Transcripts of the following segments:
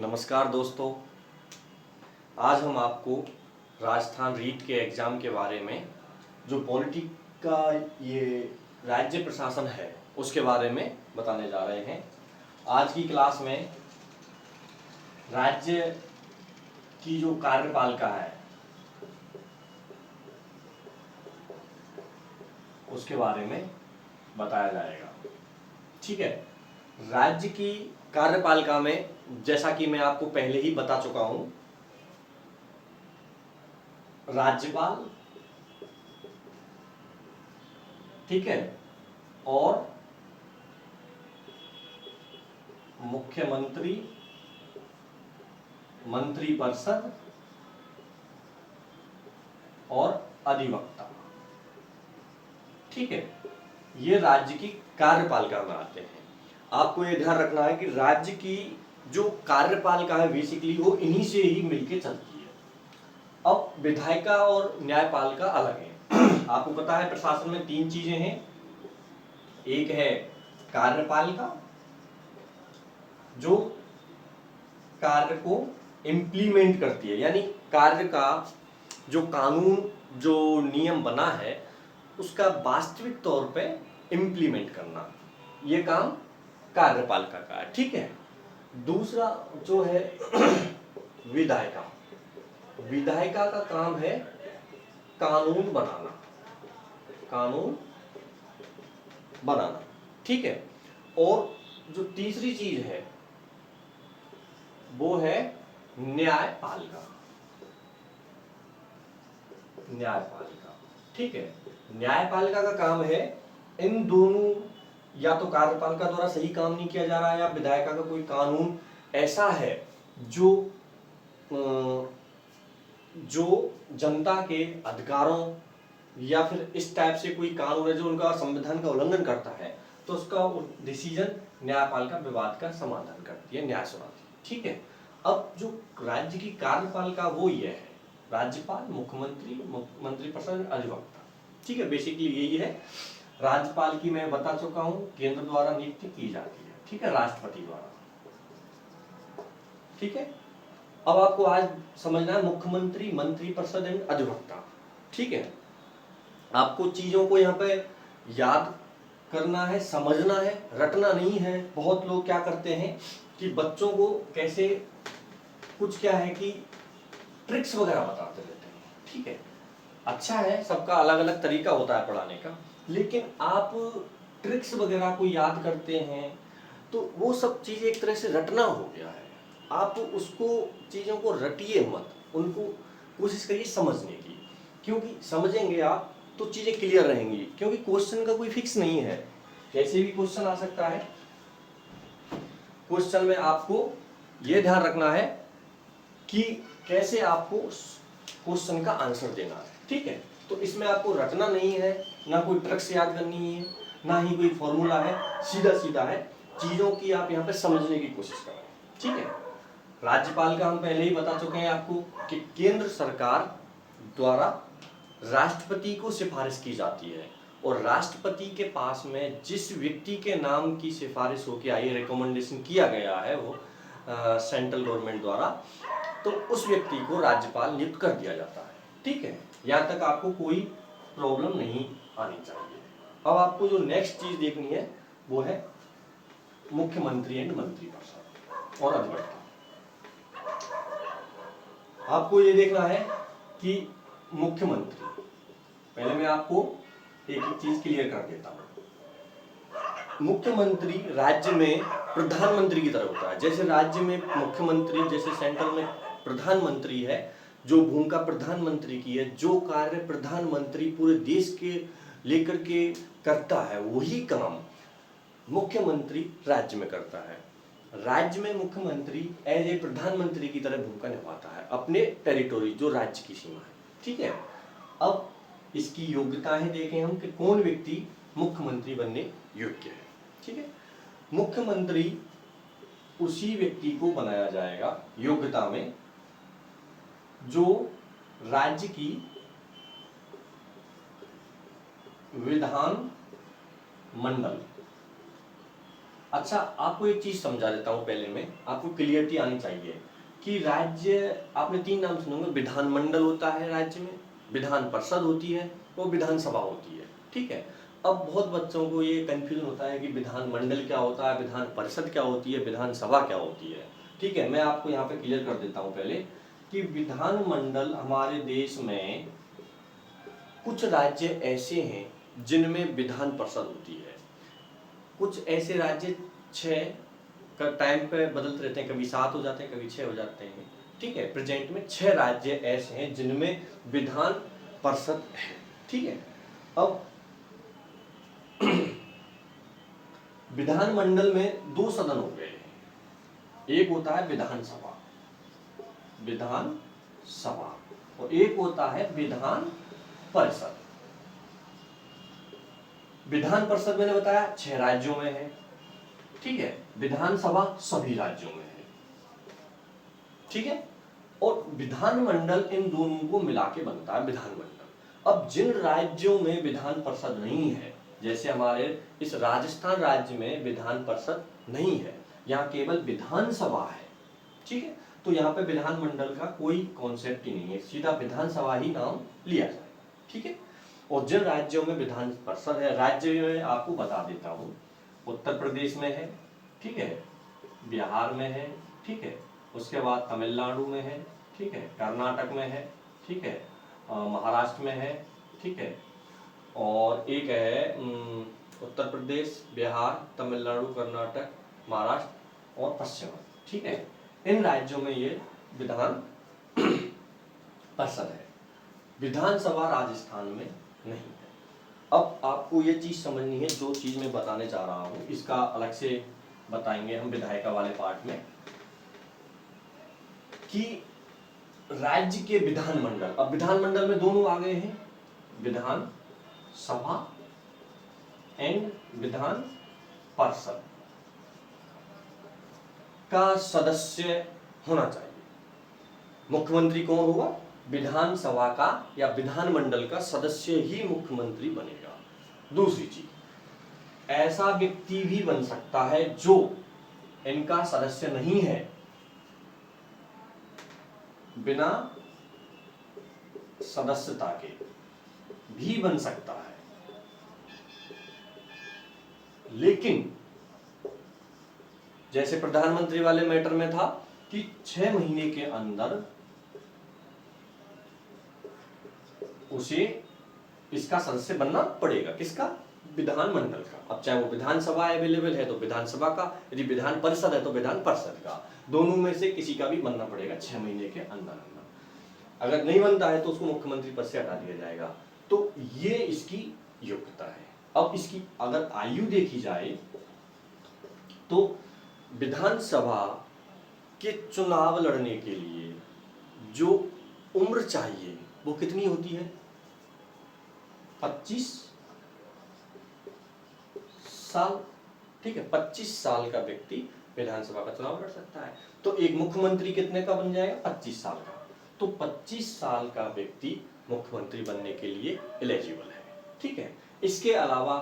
नमस्कार दोस्तों, आज हम आपको राजस्थान रीट के एग्ज़ाम के बारे में जो पॉलिटिक का ये राज्य प्रशासन है उसके बारे में बताने जा रहे हैं। आज की क्लास में राज्य की जो कार्यपालिका है उसके बारे में बताया जाएगा। ठीक है, राज्य की कार्यपालिका में जैसा कि मैं आपको पहले ही बता चुका हूं, राज्यपाल, ठीक है, और मुख्यमंत्री, मंत्रिपरिषद और अधिवक्ता, ठीक है, ये राज्य की कार्यपालिका में आते हैं। आपको ये ध्यान रखना है कि राज्य की जो कार्यपालिका है बेसिकली वो इन्हीं से ही मिलके चलती है। अब विधायिका और न्यायपालिका अलग है। आपको पता है प्रशासन में तीन चीजें हैं। एक है कार्यपालिका जो कार्य को इम्प्लीमेंट करती है, यानी कार्य का जो कानून जो नियम बना है उसका वास्तविक तौर पे इम्प्लीमेंट करना, ये काम कार्यपालिका का है। ठीक है, दूसरा जो है विधायिका। विधायिका का काम है कानून बनाना, कानून बनाना, ठीक है। और जो तीसरी चीज है वो है न्यायपालिका, न्यायपालिका, ठीक है। न्यायपालिका का काम है इन दोनों, या तो कार्यपालिका द्वारा सही काम नहीं किया जा रहा है या विधायिका का कोई कानून ऐसा है जो जनता के अधिकारों या फिर इस टाइप से कोई कानून है जो उनका संविधान का उल्लंघन करता है, तो उसका डिसीजन न्यायपालिका विवाद का समाधान करती है, न्याय सुनाती है। ठीक है, अब जो राज्य की कार्यपालिका वो ये है राज्यपाल, मुख्यमंत्री, मंत्रिपरिषद, अधिवक्ता। ठीक है, बेसिकली यही है। राज्यपाल की मैं बता चुका हूं, केंद्र द्वारा नियुक्ति की जाती है, ठीक है, राष्ट्रपति द्वारा। ठीक है, अब आपको आज समझना है मुख्यमंत्री, मंत्रिपरिषद एंड अधिवक्ता। ठीक है, आपको चीजों को यहाँ पे याद करना है, समझना है, रटना नहीं है। बहुत लोग क्या करते हैं कि बच्चों को कैसे कुछ क्या है कि ट्रिक्स वगैरह बताते रहते हैं। ठीक है, अच्छा है, सबका अलग अलग तरीका होता है पढ़ाने का, लेकिन आप ट्रिक्स वगैरह को याद करते हैं तो वो सब चीजें एक तरह से रटना हो गया है। आप उसको चीजों को रटिए मत, उनको कोशिश करिए समझने की, क्योंकि समझेंगे आप तो चीजें क्लियर रहेंगी। क्योंकि क्वेश्चन का कोई फिक्स नहीं है, कैसे भी क्वेश्चन आ सकता है। क्वेश्चन में आपको यह ध्यान रखना है कि कैसे आपको क्वेश्चन का आंसर देना है। ठीक है, तो इसमें आपको रटना नहीं है, ना कोई ट्रिक्स याद करनी है, ना ही कोई फॉर्मूला है, सीधा सीधा है। चीजों की आप यहाँ पे समझने की कोशिश करें। ठीक है, राज्यपाल का हम पहले ही बता चुके हैं आपको कि केंद्र सरकार द्वारा राष्ट्रपति को सिफारिश की जाती है, और राष्ट्रपति के पास में जिस व्यक्ति के नाम की सिफारिश होकर आई, रिकमेंडेशन किया गया है वो सेंट्रल गवर्नमेंट द्वारा, तो उस व्यक्ति को राज्यपाल नियुक्त कर दिया जाता है। ठीक है, यहाँ तक आपको कोई प्रॉब्लम नहीं आनी चाहिए। अब आपको जो नेक्स्ट चीज देखनी है वो है मुख्यमंत्री एंड मंत्रिपरिषद और अधिवक्ता। आपको ये देखना है कि मुख्यमंत्री, पहले मैं आपको एक एक चीज क्लियर कर देता हूं। मुख्यमंत्री राज्य में प्रधानमंत्री की तरह होता है। जैसे राज्य में मुख्यमंत्री, जैसे सेंट्रल में प्रधानमंत्री है, जो भूमिका प्रधानमंत्री की है, जो कार्य प्रधानमंत्री पूरे देश के लेकर के करता है, वही काम मुख्यमंत्री राज्य में करता है। राज्य में मुख्यमंत्री एज ए प्रधानमंत्री की तरह भूमिका निभाता है अपने टेरिटोरी, जो राज्य की सीमा है। ठीक है, अब इसकी योग्यताएं देखें हम कि कौन व्यक्ति मुख्यमंत्री बनने योग्य है। ठीक है, मुख्यमंत्री उसी व्यक्ति को बनाया जाएगा योग्यता में जो राज्य की विधान मंडल अच्छा, आपको एक चीज समझा देता हूँ पहले में, आपको क्लियरिटी आनी चाहिए कि राज्य, आपने 3 नाम सुने होंगे, विधानमंडल होता है राज्य में, विधान परिषद होती है, वो विधानसभा होती है, ठीक है। अब बहुत बच्चों को ये कंफ्यूजन होता है कि विधानमंडल क्या होता है, विधान परिषद क्या होती है, विधानसभा क्या होती है, ठीक है। मैं आपको यहाँ पे क्लियर कर देता हूँ पहले कि विधानमंडल हमारे देश में कुछ राज्य ऐसे हैं जिनमें विधान परिषद होती है, कुछ ऐसे राज्य 6 का टाइम पे बदलते रहते हैं, कभी 7 हो जाते हैं, कभी 6 हो जाते हैं, ठीक है। प्रेजेंट में 6 राज्य ऐसे हैं जिनमें विधान परिषद है, ठीक है। अब विधानमंडल में 2 सदन हो गए हैं, एक होता है विधानसभा, विधानसभा, और एक होता है विधान परिषद। विधान परिषद मैंने बताया 6 राज्यों में है, ठीक है। विधानसभा सभी राज्यों में है, ठीक है। और विधानमंडल इन दोनों को मिला के बनता है विधानमंडल। अब जिन राज्यों में विधान परिषद नहीं है, जैसे हमारे इस राजस्थान राज्य में विधान परिषद नहीं है, यहाँ केवल विधानसभा है, ठीक है। तो यहाँ पे विधानमंडल का कोई कॉन्सेप्ट ही नहीं है, सीधा विधानसभा ही नाम लिया जाएगा, ठीक है। और जिन राज्यों में विधान परिषद है, राज्य में आपको बता देता हूँ, उत्तर प्रदेश में है, ठीक है, बिहार में है, ठीक है, उसके बाद तमिलनाडु में है, ठीक है, कर्नाटक में है, ठीक है, महाराष्ट्र में है, ठीक है, और एक है उत्तर प्रदेश, बिहार, तमिलनाडु, कर्नाटक, महाराष्ट्र और पश्चिम, ठीक है। इन राज्यों में ये विधान परिषद है, विधानसभा राजस्थान में नहीं है। अब आपको ये चीज समझनी है, जो चीज मैं बताने जा रहा हूं इसका अलग से बताएंगे हम विधायिका वाले पार्ट में, कि राज्य के विधानमंडल, अब विधानमंडल में दोनों आ गए हैं, विधान सभा एंड विधान परिषद का सदस्य होना चाहिए। मुख्यमंत्री कौन होगा? विधानसभा का या विधानमंडल का सदस्य ही मुख्यमंत्री बनेगा। दूसरी चीज, ऐसा व्यक्ति भी बन सकता है जो इनका सदस्य नहीं है, बिना सदस्यता के भी बन सकता है, लेकिन जैसे प्रधानमंत्री वाले मैटर में था कि 6 महीने के अंदर उसे इसका सदस्य बनना पड़ेगा, किसका? विधानमंडल का। अब चाहे वो विधानसभा अवेलेबल है तो विधानसभा का, यदि विधान परिषद है तो विधान परिषद का, दोनों में से किसी का भी बनना पड़ेगा 6 महीने के अंदर अंदर। अगर नहीं बनता है तो उसको मुख्यमंत्री पद से हटा दिया जाएगा। तो ये इसकी योग्यता है। अब इसकी अगर आयु देखी जाए तो विधानसभा के चुनाव लड़ने के लिए जो उम्र चाहिए वो कितनी होती है? 25 साल, ठीक है। 25 साल का व्यक्ति विधानसभा का चुनाव लड़ सकता है। तो एक मुख्यमंत्री कितने का बन जाएगा? 25 साल का। तो 25 साल का व्यक्ति मुख्यमंत्री बनने के लिए एलिजिबल है, ठीक है। इसके अलावा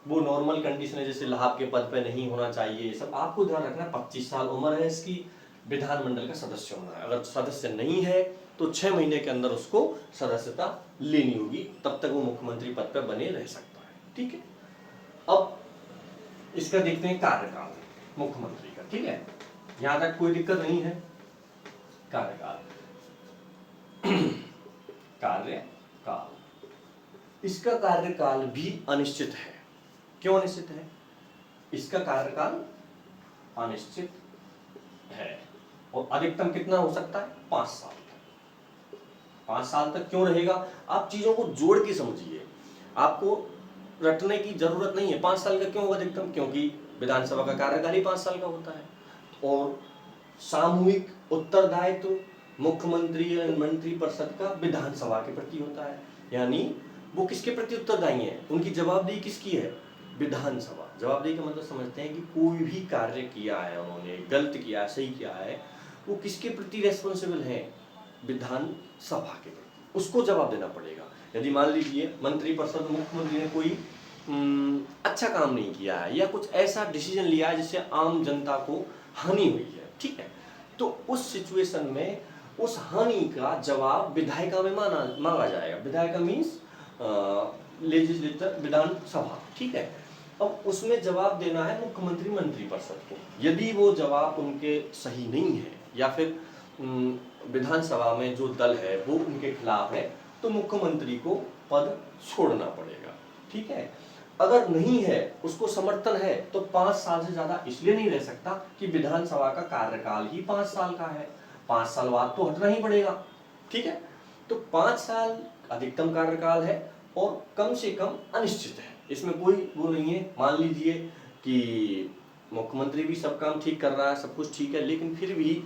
वो नॉर्मल कंडीशन है, जैसे लाभ के पद पे नहीं होना चाहिए, ये सब आपको ध्यान रखना। 25 साल उम्र है इसकी, विधानमंडल का सदस्य होना है। अगर सदस्य नहीं है तो 6 महीने के अंदर उसको सदस्यता लेनी होगी, तब तक वो मुख्यमंत्री पद पर बने रह सकता है, ठीक है। अब इसका देखते हैं कार्यकाल मुख्यमंत्री का, ठीक है। यहां तक कोई दिक्कत नहीं है। कार्यकाल कार्यकाल, इसका कार्यकाल भी अनिश्चित है। क्यों अनिश्चित है? इसका कार्यकाल अनिश्चित है और अधिकतम कितना हो सकता है? 5 साल तक। 5 साल तक क्यों रहेगा? आप चीजों को जोड़ के समझिए, आपको रटने की जरूरत नहीं है। 5 साल का क्यों होगा अधिकतम? क्योंकि विधानसभा का कार्यकाल ही 5 साल का होता है और सामूहिक उत्तरदायित्व मुख्यमंत्री या मंत्री परिषद का विधानसभा के प्रति होता है। यानी वो किसके प्रति उत्तरदायी है? उनकी जवाबदेही किसकी है? विधानसभा। जवाबदेही का मतलब समझते हैं कि कोई भी कार्य किया है उन्होंने, गलत किया है, सही किया है, वो किसके प्रति रेस्पॉन्सिबल है? विधानसभा के प्रति। उसको जवाब देना पड़ेगा। यदि मान लीजिए मंत्री परिषद मुख्यमंत्री ने कोई अच्छा काम नहीं किया है या कुछ ऐसा डिसीजन लिया है जिससे आम जनता को हानि हुई है, ठीक है, तो उस सिचुएशन में उस हानि का जवाब विधायिका में मांगा जाएगा। विधायिका मीन्स लेजिस्लेटर, विधानसभा, ठीक है। अब उसमें जवाब देना है मुख्यमंत्री मंत्रिपरिषद को। यदि वो जवाब उनके सही नहीं है या फिर विधानसभा में जो दल है वो उनके खिलाफ है, तो मुख्यमंत्री को पद छोड़ना पड़ेगा, ठीक है। अगर नहीं है, उसको समर्थन है, तो 5 साल से ज्यादा इसलिए नहीं रह सकता कि विधानसभा का कार्यकाल ही 5 साल का है, 5 साल बाद तो हटना ही पड़ेगा, ठीक है। तो 5 साल अधिकतम कार्यकाल है और कम से कम अनिश्चित है, इसमें कोई वो नहीं है। मान लीजिए कि मुख्यमंत्री भी सब काम ठीक कर रहा है, सब कुछ ठीक है, लेकिन फिर भी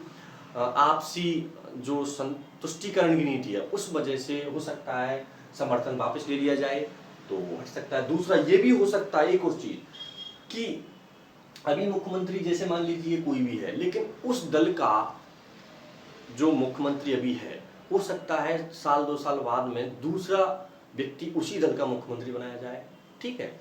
आपसी जो संतुष्टिकरण की नीति है उस वजह से हो सकता है समर्थन वापस ले लिया जाए, तो हट सकता है। दूसरा ये भी हो सकता है एक और चीज कि अभी मुख्यमंत्री जैसे मान लीजिए कोई भी है, लेकिन उस दल का जो मुख्यमंत्री अभी है, हो सकता है साल 2 साल बाद में दूसरा व्यक्ति उसी दल का मुख्यमंत्री बनाया जाए, ठीक है।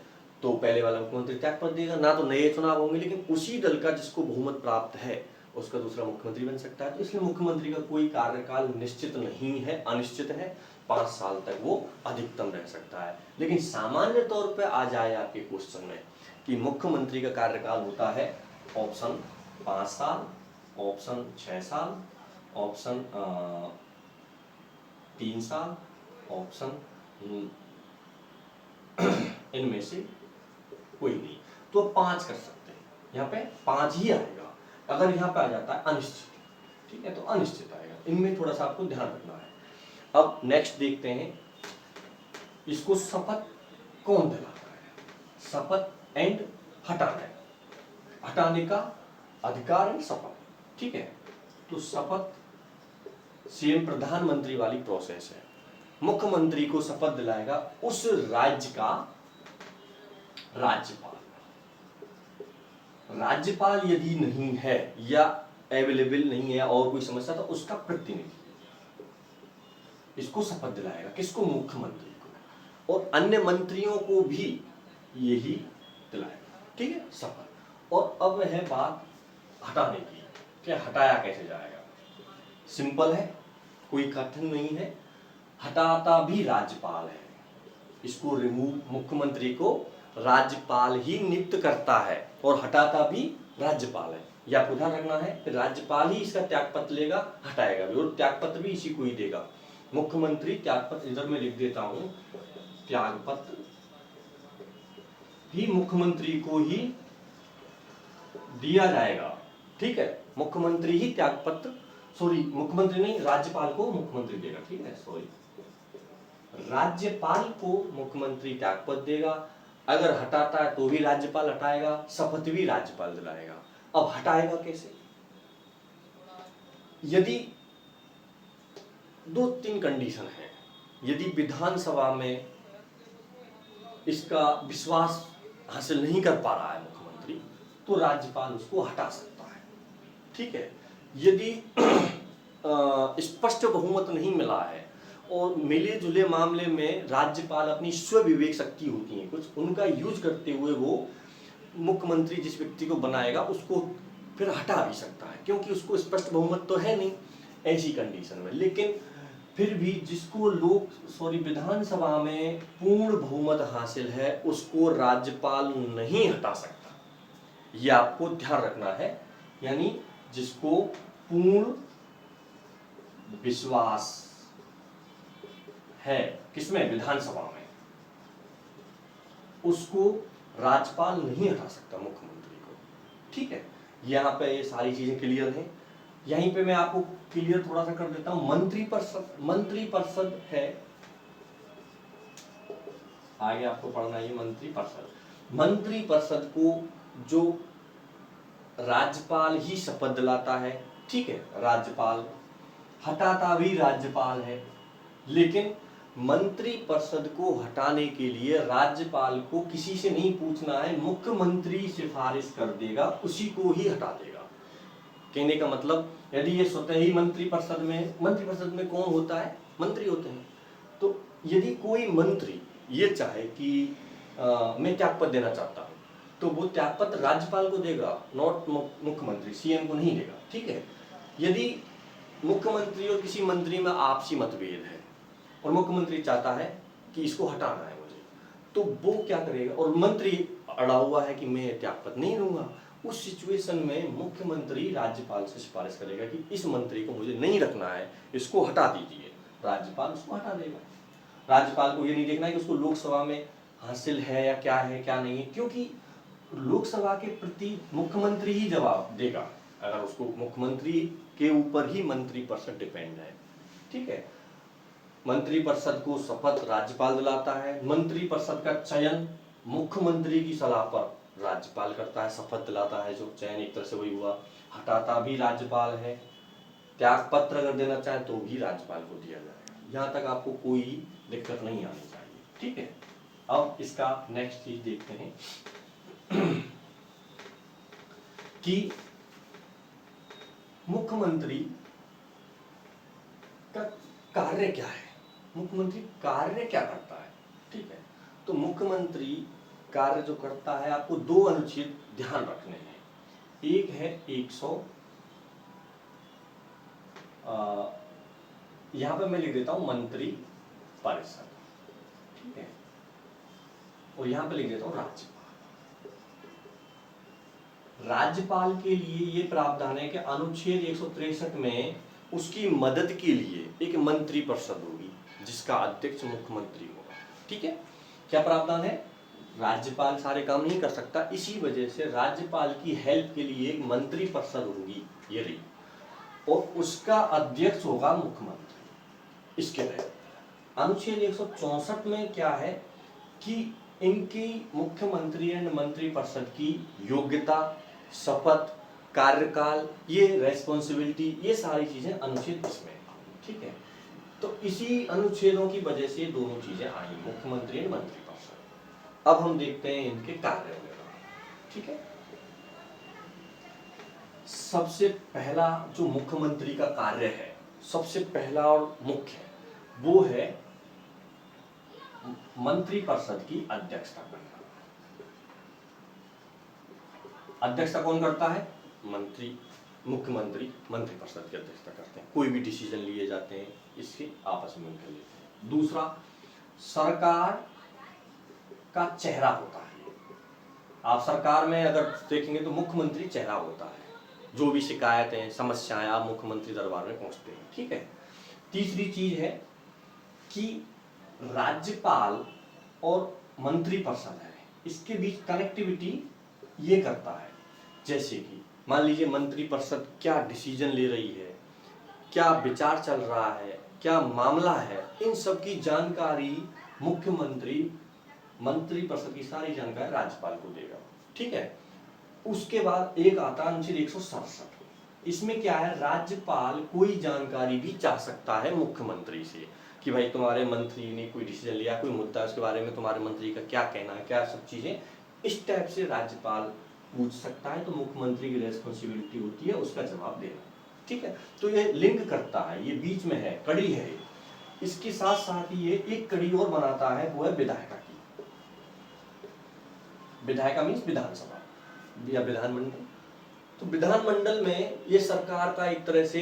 तो पहले वाला मुख्यमंत्री त्यागपत्र देगा, ना तो नए चुनाव होंगे, लेकिन उसी दल का जिसको बहुमत प्राप्त है उसका दूसरा मुख्यमंत्री बन सकता है। तो इसलिए मुख्यमंत्री का कोई कार्यकाल निश्चित नहीं है, अनिश्चित है, 5 साल तक वो अधिकतम रह सकता है। लेकिन सामान्य तौर पे आ जाए आपके क्वेश्चन में कि मुख्यमंत्री का कार्यकाल होता है ऑप्शन 5 साल, ऑप्शन 6 साल, ऑप्शन 3 साल, ऑप्शन इनमें से कोई नहीं, तो 5 कर सकते हैं। यहाँ पे 5 ही आएगा। अगर यहाँ पे आ जाता है अनिश्चित, ठीक है, तो अनिश्चित आएगा। इनमें थोड़ा सा आपको ध्यान रखना है। अब नेक्स्ट देखते हैं, इसको शपथ कौन दिलाता है? शपथ एंड हटाने का अधिकार है शपथ, ठीक है। तो शपथ सीएम प्रधानमंत्री वाली प्रोसेस है। मुख्यमंत्री को शपथ दिलाएगा उस राज्य का राज्यपाल। राज्यपाल यदि नहीं है या अवेलेबल नहीं है और कोई समस्या, तो उसका प्रतिनिधि इसको शपथ दिलाएगा। किसको? मुख्यमंत्री को। और अन्य मंत्रियों को भी यही दिलाएगा, ठीक है, शपथ। और अब है बात हटाने की, क्या हटाया कैसे जाएगा? सिंपल है, कोई कठिन नहीं है। हटाता भी राज्यपाल है। इसको रिमूव मुख्यमंत्री को राज्यपाल ही नियुक्त करता है और हटाता भी राज्यपाल है। यह आपको ध्यान रखना है कि राज्यपाल ही इसका त्यागपत्र लेगा, हटाएगा भी, और त्यागपत्र भी इसी को ही देगा। मुख्यमंत्री त्यागपत्र, इधर मैं लिख देता हूं, त्यागपत्र भी मुख्यमंत्री को ही दिया जाएगा, ठीक है। मुख्यमंत्री ही त्यागपत्र, सॉरी मुख्यमंत्री नहीं, राज्यपाल को मुख्यमंत्री देगा, ठीक है, सॉरी, राज्यपाल को मुख्यमंत्री त्यागपत्र देगा। अगर हटाता है तो भी राज्यपाल हटाएगा, शपथ भी राज्यपाल दिलाएगा। अब हटाएगा कैसे? यदि 2-3 कंडीशन है। यदि विधानसभा में इसका विश्वास हासिल नहीं कर पा रहा है मुख्यमंत्री, तो राज्यपाल उसको हटा सकता है, ठीक है। यदि स्पष्ट बहुमत नहीं मिला है और मिले जुले मामले में राज्यपाल अपनी स्व विवेक शक्ति होती है कुछ, उनका यूज करते हुए वो मुख्यमंत्री जिस व्यक्ति को बनाएगा उसको फिर हटा भी सकता है, क्योंकि उसको स्पष्ट बहुमत तो है नहीं ऐसी कंडीशन में। लेकिन फिर भी जिसको विधानसभा में पूर्ण बहुमत हासिल है उसको राज्यपाल नहीं हटा सकता, यह आपको ध्यान रखना है। यानी जिसको पूर्ण विश्वास है किसमें? विधानसभा में, उसको राज्यपाल नहीं हटा सकता मुख्यमंत्री को, ठीक है। यहाँ पे ये सारी चीजें क्लियर हैं। यहीं पे मैं आपको क्लियर थोड़ा सा कर देता हूं। मंत्रिपरिषद है, आगे आपको पढ़ना है मंत्रिपरिषद को जो राज्यपाल ही शपथ दिलाता है, ठीक है, राज्यपाल हटाता भी राज्यपाल है। लेकिन मंत्रिपरिषद को हटाने के लिए राज्यपाल को किसी से नहीं पूछना है, मुख्यमंत्री सिफारिश कर देगा, उसी को ही हटा देगा। कहने का मतलब, यदि ये स्वतः ही मंत्रिपरिषद में कौन होता है? मंत्री होते हैं। तो यदि कोई मंत्री ये चाहे कि मैं त्यागपत्र देना चाहता हूँ, तो वो त्यागपत्र राज्यपाल को देगा, नॉट मुख्यमंत्री, सीएम को नहीं देगा। ठीक है। यदि मुख्यमंत्री और किसी मंत्री में आपसी मतभेद है और मुख्यमंत्री चाहता है कि इसको हटाना है मुझे, तो वो क्या करेगा, और मंत्री अड़ा हुआ है कि मैं त्यागपत्र नहीं दूंगा, उस सिचुएशन में मुख्यमंत्री राज्यपाल से सिफारिश करेगा कि इस मंत्री को मुझे नहीं रखना है, इसको हटा दीजिए। राज्यपाल उसको हटा देगा। राज्यपाल को ये नहीं देखना है कि उसको लोकसभा में हासिल है या क्या है क्या नहीं है, क्योंकि लोकसभा के प्रति मुख्यमंत्री ही जवाब देगा। अगर उसको मुख्यमंत्री के ऊपर ही मंत्रिपरिषद डिपेंड है। ठीक है। मंत्रिपरिषद को शपथ राज्यपाल दिलाता है, मंत्रिपरिषद का चयन मुख्यमंत्री की सलाह पर राज्यपाल करता है, शपथ दिलाता है, जो चयन एक तरह से वही हुआ। हटाता भी राज्यपाल है, त्यागपत्र अगर देना चाहे तो भी राज्यपाल को दिया जाएगा। यहाँ तक आपको कोई दिक्कत नहीं आनी चाहिए। ठीक है। अब इसका नेक्स्ट चीज देखते हैं कि मुख्यमंत्री का कार्य क्या है, मुख्यमंत्री कार्य क्या करता है। ठीक है। तो मुख्यमंत्री कार्य जो करता है, आपको दो अनुच्छेद ध्यान रखने हैं। एक है 100, यहां पे मैं लिख देता हूं मंत्री परिषद। ठीक है। और यहां पे लिख देता हूं राज्यपाल। राज्यपाल के लिए ये प्रावधान है कि अनुच्छेद 163 में उसकी मदद के लिए एक मंत्री परिषद होगी जिसका अध्यक्ष मुख्यमंत्री होगा। ठीक है। क्या प्रावधान है, राज्यपाल सारे काम नहीं कर सकता, इसी वजह से राज्यपाल की हेल्प के लिए एक मंत्री परिषद होगी, ये रही, और उसका अध्यक्ष होगा मुख्यमंत्री। इसके तहत अनुच्छेद 164 में क्या है कि इनकी मुख्यमंत्री एंड मंत्री परिषद की योग्यता, शपथ, कार्यकाल, ये रेस्पॉन्सिबिलिटी, ये सारी चीजें अनुच्छेद इसमें। ठीक है। तो इसी अनुच्छेदों की वजह से दोनों चीजें आई, मुख्यमंत्री एंड मंत्री परिषद। अब हम देखते हैं इनके कार्य वगैरह। ठीक है। सबसे पहला जो मुख्यमंत्री का कार्य है, सबसे पहला और मुख्य, वो है मंत्रिपरिषद की अध्यक्षता करना। अध्यक्षता कौन करता है, मंत्री, मुख्यमंत्री मंत्रिपरिषद की अध्यक्षता करते हैं। कोई भी डिसीजन लिए जाते हैं इसके आपस में मिलकर लेते हैं। दूसरा, सरकार का चेहरा होता है। आप सरकार में अगर देखेंगे तो मुख्यमंत्री चेहरा होता है, जो भी शिकायतें, समस्याएं, आप मुख्यमंत्री दरबार में पहुंचते हैं। ठीक है। तीसरी चीज है कि राज्यपाल और मंत्रिपरिषद है, इसके बीच कनेक्टिविटी ये करता है। जैसे कि मान लीजिए मंत्रिपरिषद क्या डिसीजन ले रही है, क्या विचार चल रहा है, क्या मामला है, इन सब की जानकारी मुख्यमंत्री मंत्रिपरिषद की सारी जानकारी राज्यपाल को देगा। ठीक है। उसके बाद एक आता है अनुच्छेद 167। इसमें क्या है, राज्यपाल कोई जानकारी भी चाह सकता है मुख्यमंत्री से कि भाई तुम्हारे मंत्री ने कोई डिसीजन लिया, कोई मुद्दा, उसके बारे में तुम्हारे मंत्री का क्या कहना है, क्या सब चीजें, इस टाइप से राज्यपाल पूछ सकता है। तो मुख्यमंत्री की रेस्पॉन्सिबिलिटी होती है उसका जवाब देना। ठीक है। तो ये लिंक करता है, ये बीच में है, कड़ी है। इसके साथ साथ ये एक कड़ी और बनाता है, वो है विधायिका की। विधायिका मीन्स विधानसभा या विधानमंडल। तो विधानमंडल में ये सरकार का एक तरह से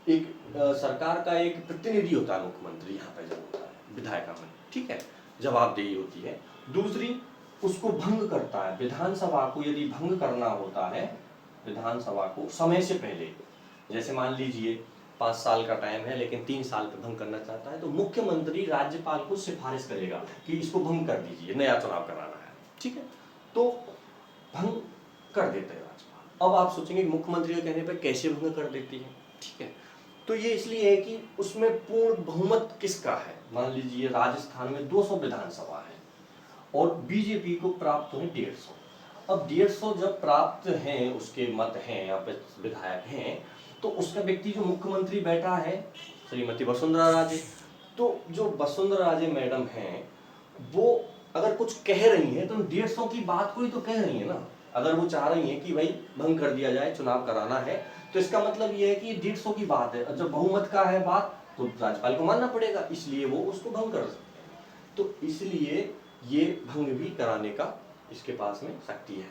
सरकार का एक प्रतिनिधि होता है मुख्यमंत्री, यहाँ पे जब होता है विधायिका में। ठीक है। जवाबदेही होती है। दूसरी, उसको भंग करता है विधानसभा को। यदि भंग करना होता है विधानसभा को समय से पहले, जैसे मान लीजिए 5 साल का टाइम है लेकिन 3 साल पे भंग करना चाहता है, तो मुख्यमंत्री राज्यपाल को सिफारिश करेगा कि इसको भंग कर दीजिए, नया चुनाव कराना है। ठीक है। तो भंग कर देते हैं राज्यपाल। अब आप सोचेंगे मुख्यमंत्री के कहने पर कैसे भंग कर देती है। ठीक है। तो ये इसलिए है कि उसमें पूर्ण बहुमत किसका है। मान लीजिए राजस्थान में 200 विधानसभा है और बीजेपी को प्राप्त हुए 150। अब 150 जब प्राप्त हैं, उसके मत हैं, यहाँ पे विधायक हैं, तो उसका व्यक्ति जो मुख्यमंत्री बैठा है श्रीमती वसुंधरा राजे, तो जो वसुंधरा राजे मैडम हैं, वो अगर कुछ कह रही हैं तो 150 की बात को ही तो कह रही है ना। अगर वो चाह रही हैं कि भाई भंग कर दिया जाए, चुनाव कराना है, तो इसका मतलब ये है कि 150 की बात है। जब बहुमत का है बात, तो राज्यपाल को मानना पड़ेगा, इसलिए वो उसको भंग कर सकते हैं। तो इसलिए ये भंग भी कराने का इसके पास में शक्ति है।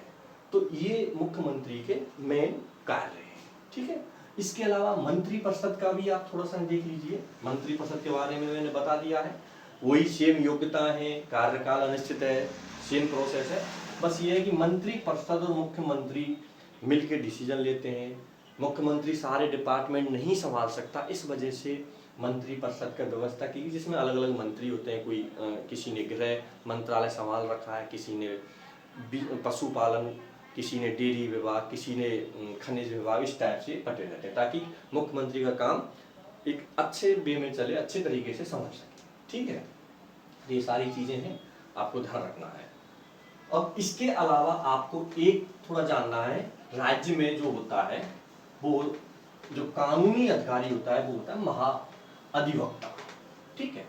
तो ये मुख्यमंत्री के मेन कार्य हैं, ठीक है। इसके अलावा मंत्रिपरिषद का भी आप थोड़ा सा देख लीजिए। मंत्रिपरिषद के बारे में मैंने बता दिया है, वही सेम योग्यता है, कार्यकाल अनिश्चित है, सेम प्रोसेस है। बस ये है कि मंत्रिपरिषद और मुख्यमंत्री मिलकर डिसीजन लेते हैं। मुख्यमंत्री सारे डिपार्टमेंट नहीं संभाल सकता, इस वजह से मंत्रिपरिषद का व्यवस्था की, जिसमें अलग अलग मंत्री होते हैं। कोई किसी ने गृह मंत्रालय संभाल रखा है, किसी ने पशुपालन, किसी ने डेयरी विभाग, किसी ने खनिज विभाग, इस टाइप से बटे रहते हैं, ताकि मुख्यमंत्री का काम एक अच्छे वे में चले, अच्छे तरीके से समझ सके, ठीक है। ये सारी चीजें हैं, आपको ध्यान रखना है। अब इसके अलावा आपको एक थोड़ा जानना है, राज्य में जो होता है वो जो कानूनी अधिकारी होता है वो होता है महाअधिवक्ता, ठीक है।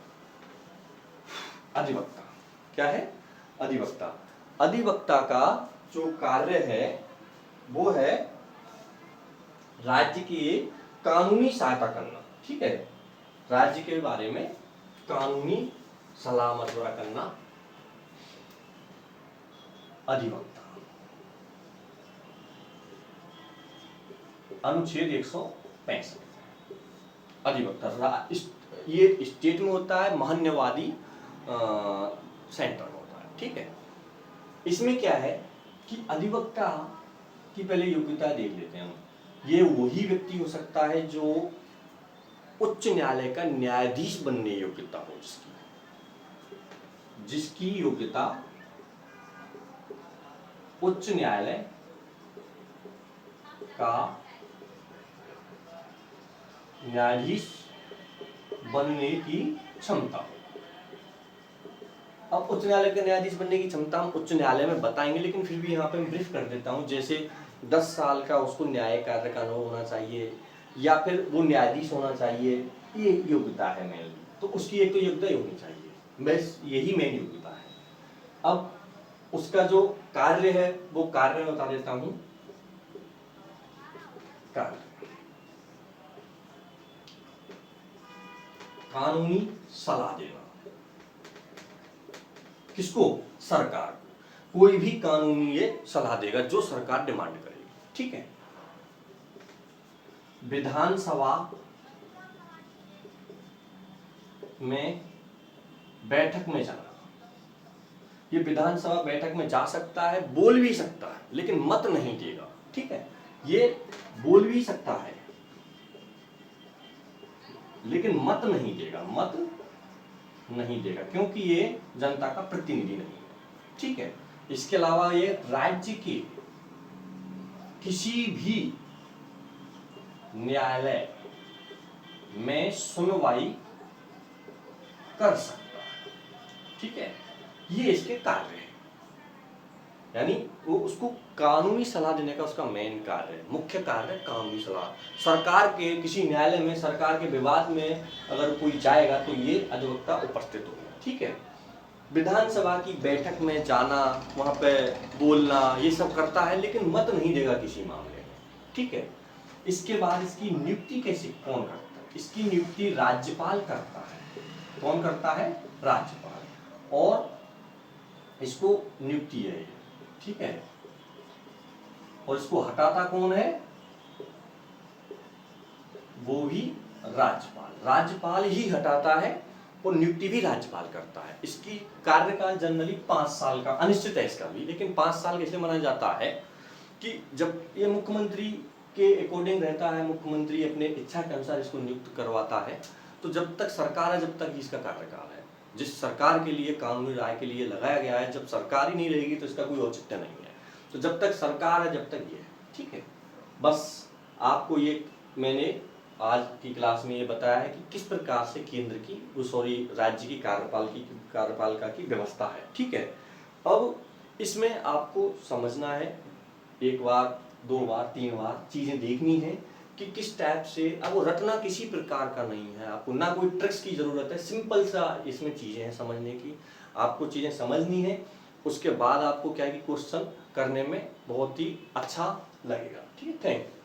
अधिवक्ता क्या है? अधिवक्ता। अधिवक्ता का जो कार्य है वो है राज्य की कानूनी सहायता करना, ठीक है। राज्य के बारे में कानूनी सलाह मशवरा करना अधिवक्ता। अनुच्छेद 165 अधिवक्ता ये स्टेट में होता है, महान्यवादी सेंटर में होता है, ठीक है। इसमें क्या है कि अधिवक्ता की पहले योग्यता देख लेते हैं हम। ये वही व्यक्ति हो सकता है जो उच्च न्यायालय का न्यायाधीश बनने योग्यता हो, जिसकी योग्यता उच्च न्यायालय का न्यायाधीश बनने की क्षमता हो। अब उच्च न्यायालय के न्यायाधीश बनने की क्षमता हम उच्च न्यायालय में बताएंगे, लेकिन फिर भी यहाँ पे मैं ब्रीफ कर देता हूँ। जैसे 10 साल का उसको न्यायिक कार्य का अनुभव होना चाहिए, या फिर वो न्यायाधीश होना चाहिए, ये योग्यता है मेन। तो उसकी एक तो योग्यता होनी चाहिए, बस यही मेन योग्यता है। अब उसका जो कार्य है वो कार्य में बता देता हूँ। कार्य कानूनी सलाह देना, किसको? सरकार को। कोई भी कानूनी ये सलाह देगा जो सरकार डिमांड करेगी, ठीक है। विधानसभा में बैठक में जाना, ये विधानसभा बैठक में जा सकता है, बोल भी सकता है, लेकिन मत नहीं देगा, ठीक है। ये बोल भी सकता है लेकिन मत नहीं देगा, मत नहीं देगा, क्योंकि ये जनता का प्रतिनिधि नहीं है, ठीक है। इसके अलावा ये राज्य के किसी भी न्यायालय में सुनवाई कर सकता है, ठीक है। ये इसके कार्य है, यानी वो उसको कानूनी सलाह देने का उसका मेन कार्य है, मुख्य कार्य है कानूनी सलाह। सरकार के किसी न्यायालय में, सरकार के विवाद में अगर कोई जाएगा तो ये अधिवक्ता उपस्थित होगा, ठीक है। विधानसभा की बैठक में जाना, वहां पे बोलना, ये सब करता है, लेकिन मत नहीं देगा किसी मामले में, ठीक है। इसके बाद इसकी नियुक्ति कैसे कौन करता है? इसकी नियुक्ति राज्यपाल करता है। कौन करता है? राज्यपाल। और इसको नियुक्ति है, ठीक है। और इसको हटाता कौन है? वो भी राज्यपाल। राज्यपाल ही हटाता है और नियुक्ति भी राज्यपाल करता है। इसकी कार्यकाल जनरली 5 साल का, अनिश्चित है इसका भी, लेकिन 5 साल कैसे माना जाता है कि जब ये मुख्यमंत्री के अकॉर्डिंग रहता है, मुख्यमंत्री अपने इच्छा के अनुसार इसको नियुक्त करवाता है। तो जब तक सरकार है, जब तक इसका कार्यकाल है। जिस सरकार के लिए कानूनी राय के लिए लगाया गया है, जब सरकार ही नहीं रहेगी तो इसका कोई औचित्य नहीं है। तो जब तक सरकार है, जब तक ये है, ठीक है। बस आपको ये मैंने आज की क्लास में ये बताया है कि किस प्रकार से केंद्र की, राज्य की कार्यपालिका की व्यवस्था है, ठीक है। अब इसमें आपको समझना है, 1 बार 2 बार 3 बार चीजें देखनी है कि किस टाइप से। अब वो रटना किसी प्रकार का नहीं है, आपको ना कोई ट्रिक्स की जरूरत है, सिंपल सा इसमें चीजें हैं समझने की। आपको चीजें समझनी है, उसके बाद आपको क्या है कि क्वेश्चन करने में बहुत ही अच्छा लगेगा, ठीक है। Thank you.